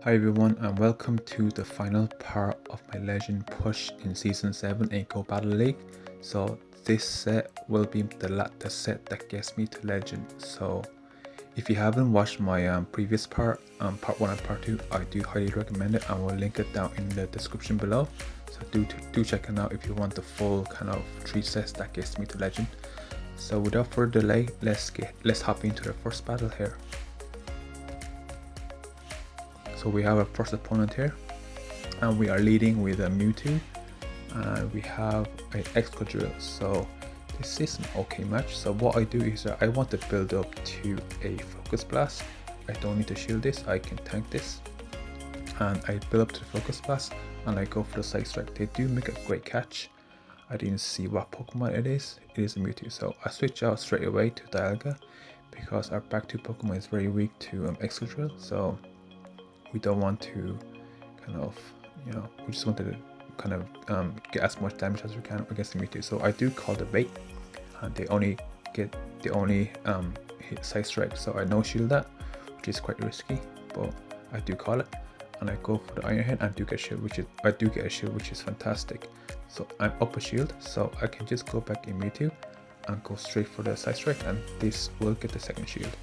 Hi everyone and welcome to the final part of my legend push in season 7 in Go Battle League. So this set will be the set that gets me to legend. So if you haven't watched my previous part 1 and part 2, I do highly recommend it. I will link it down in the description below. So do check it out if you want the full kind of 3 sets that gets me to legend. So without further delay, let's hop into the first battle here. So we have our first opponent here, and we are leading with a Mewtwo, and we have an Excadrill. So this is an okay match. So what I do is I want to build up to a Focus Blast. I don't need to shield this, I can tank this. And I build up to the Focus Blast, and I go for the Side Strike. They do make a great catch. I didn't see what Pokemon it is. It is a Mewtwo. So I switch out straight away to Dialga, because our back 2 Pokemon is very weak to Excadrill. So we don't want to kind of, we just wanted to kind of get as much damage as we can against the Mewtwo. So I do call the bait, and they only hit Side Strike, so I no shield that, which is quite risky, but I do call it, and I go for the Iron Head and do get shield, I do get a shield, which is fantastic. So I'm up a shield, so I can just go back in Mewtwo and go straight for the Side Strike, and this will get the second shield.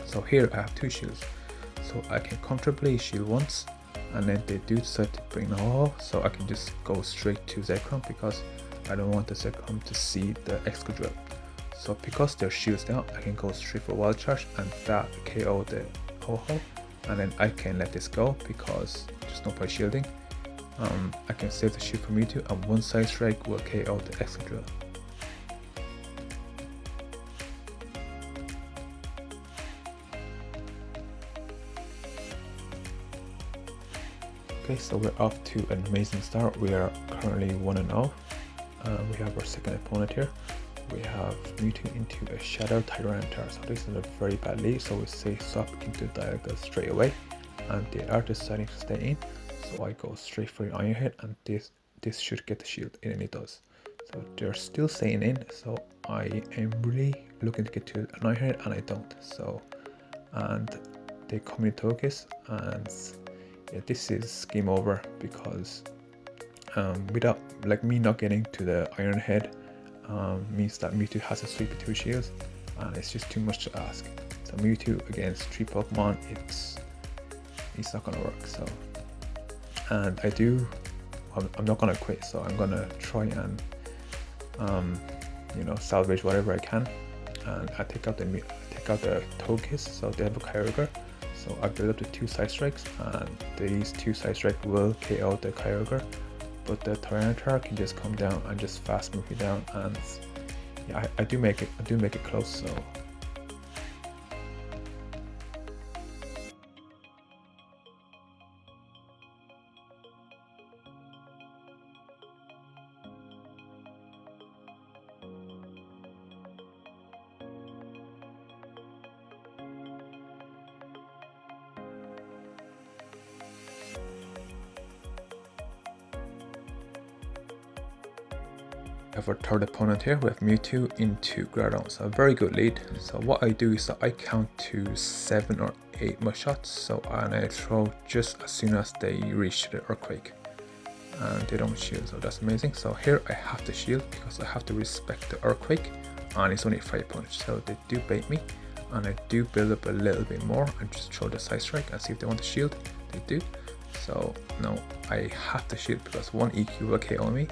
So here I have 2 shields, so I can comfortably shield once, and then they do decide to bring the wall, so I can just go straight to Zekrom because I don't want the Zekrom to see the Excadrill. So because their shield's down, I can go straight for Wild Charge, and that KO the Ho-Ho, and then I can let this go because there's no point shielding. I can save the shield for Mewtwo, and one Side Strike will KO the Excadrill. Okay, so we're off to an amazing start. We are currently 1-0. We have our second opponent here. We have Mewtwo into a Shadow Tyranitar. So this is a very bad lead, so we say swap into Dialga straight away, and they are deciding to stay in. So I go straight for the Iron Head, and this should get the shield, and it does. So they're still staying in, so I am really looking to get to an Iron Head, and I don't. So, and they come in Togekiss, and yeah, this is game over, because without me not getting to the Iron Head means that Mewtwo has to sweep 2 shields, and it's just too much to ask. So Mewtwo against 3 Pokemon, it's not gonna work. So, and I'm not gonna quit, so I'm gonna try and salvage whatever I can, and I take out the Togekiss. So they have a Kyogre, so I build up the 2 Side Strikes, and these 2 Side Strikes will KO the Kyogre, but the Tyranitar can just come down and just fast move me down, and yeah, I do make it close. So I have our third opponent here. We have Mewtwo into Groudon, so a very good lead. So what I do is that I count to 7 or 8 more shots, so and I throw just as soon as they reach the Earthquake, and they don't shield, so that's amazing. So here I have to shield because I have to respect the Earthquake, and it's only 5 points, so they do bait me, and I do build up a little bit more and just throw the Side Strike and see if they want to shield. They do. So now I have to shield because 1 EQ will KO me.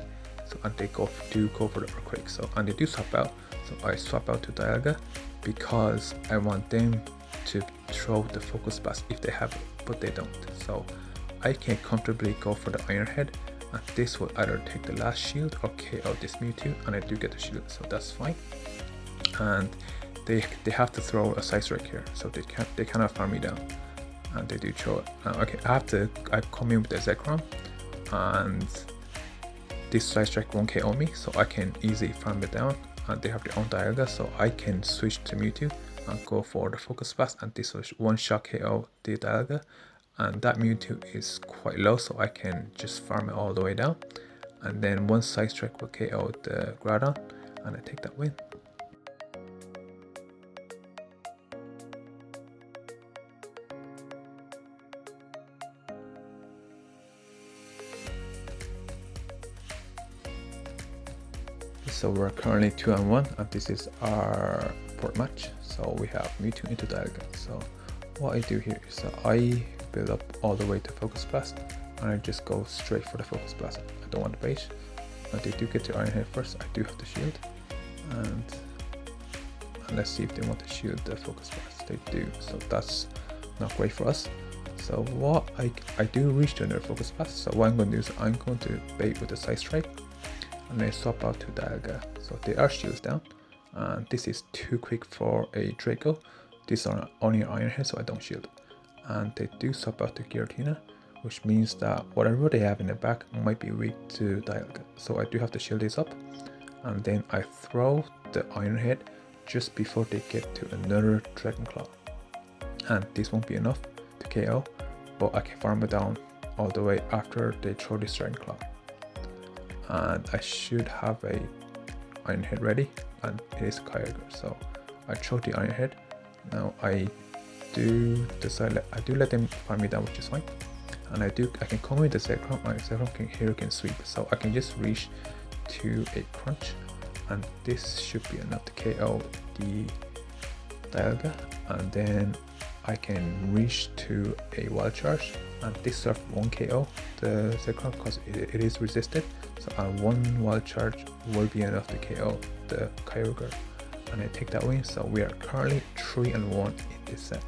So, and they do go for the Earthquake, so, and they do swap out, so I swap out to Dialga because I want them to throw the Focus Blast if they have it, but they don't. So I can comfortably go for the Iron Head, and this will either take the last shield or KO this Mewtwo, and I do get the shield, so that's fine. And they have to throw a Side Strike here, so they cannot farm me down, and they do throw it. Okay, I come in with the Zekrom, and this Side Strike won't KO me, so I can easily farm it down, and they have their own Dialga, so I can switch to Mewtwo and go for the Focus Blast, and this will one-shot KO the Dialga, and that Mewtwo is quite low, so I can just farm it all the way down, and then one Side Strike will KO the Groudon, and I take that win. so we're currently 2-1 and this is our port match. So we have Mewtwo into Dialga. So what I do here is that I build up all the way to Focus Blast and I just go straight for the Focus Blast. I don't want to bait. Now they do get to Iron Head first, I do have to shield. And let's see if they want to shield the Focus Blast. They do, so that's not great for us. So what I do reach to another Focus Blast, so what I'm going to do is I'm going to bait with the Side Strike and then swap out to Dialga. So they are shields down and this is too quick for a Draco. These are only Iron Head, so I don't shield. And they do swap out to Giratina, which means that whatever they have in the back might be weak to Dialga. So I do have to shield this up and then I throw the Iron Head just before they get to another Dragon Claw. And this won't be enough to KO, but I can farm it down all the way after they throw this Dragon Claw. And I should have a Iron Head ready, and it is Kyogre. So I throw the Iron Head. Now I do decide I do let them farm me down, which is fine. And I can come with the Zekrom, my Zekrom can sweep, so I can just reach to a crunch, and this should be enough to KO the Dialga, and then I can reach to a Wild Charge, and this surf won't KO the Zekrom because it is resisted, so one Wild Charge will be enough to KO the Kyogre, and I take that win. So we are currently 3-1 in this set.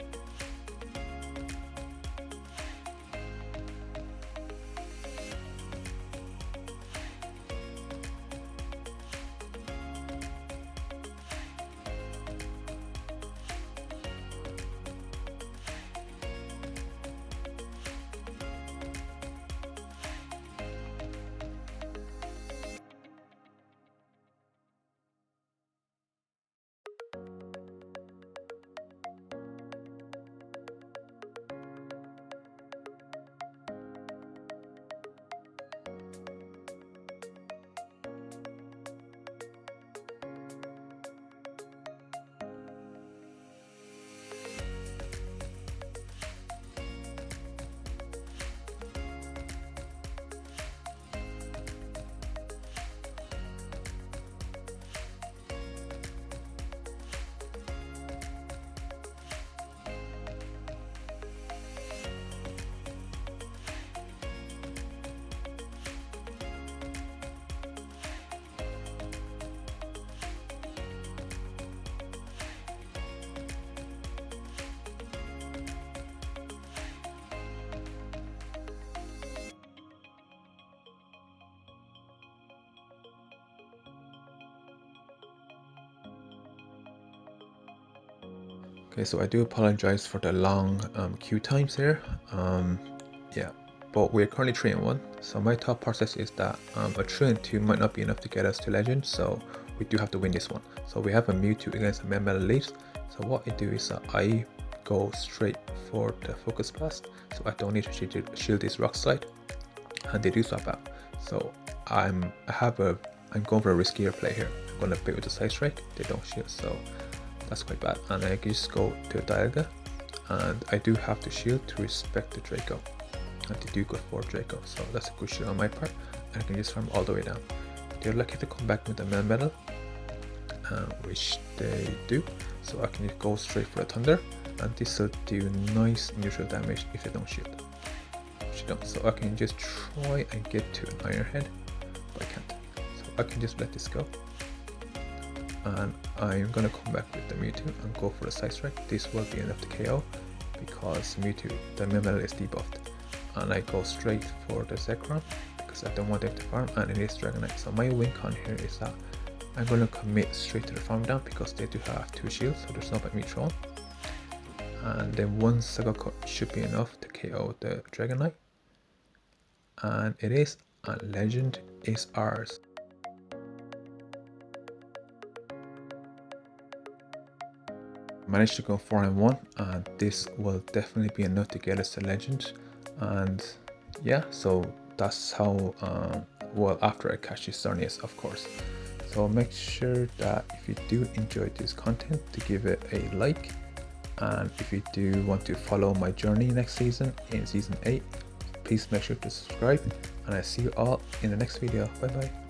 Okay, so I do apologize for the long queue times here. Yeah, but we're currently 3-1. So my thought process is that a 3-2 might not be enough to get us to Legend, so we do have to win this one. So we have a Mewtwo against a Melmetal Elite. So what I do is I go straight for the Focus Blast, so I don't need to shield this Rock Slide, and they do swap out. So I'm going for a riskier play here. I'm gonna play with the Side Strike. They don't shield, so that's quite bad. And I just go to a Dialga, and I do have to shield to respect the Draco, and they do go for Draco, so that's a good shield on my part, and I can just farm all the way down. They're lucky to come back with the Melmetal, which they do, so I can just go straight for the Thunder, and this will do nice neutral damage if they don't shield. Which they don't, so I can just try and get to an Iron Head, but I can't. So I can just let this go. And I'm gonna come back with the Mewtwo and go for the Side Strike. This will be enough to KO because Mewtwo, the Melmetal is debuffed. And I go straight for the Zekrom because I don't want them to farm, and it is Dragonite. So my win con here is that I'm gonna commit straight to the farm down because they do have 2 shields, so there's no point me throwing. And then one Saga Cut should be enough to KO the Dragonite. And it is, and Legend is ours. Managed to go 4-1, and this will definitely be enough to get us to Legend. And yeah, so that's how well after I catch this Xerneas, of course. So make sure that if you do enjoy this content to give it a like, and if you do want to follow my journey next season in season 8, please make sure to subscribe, and I see you all in the next video. Bye bye.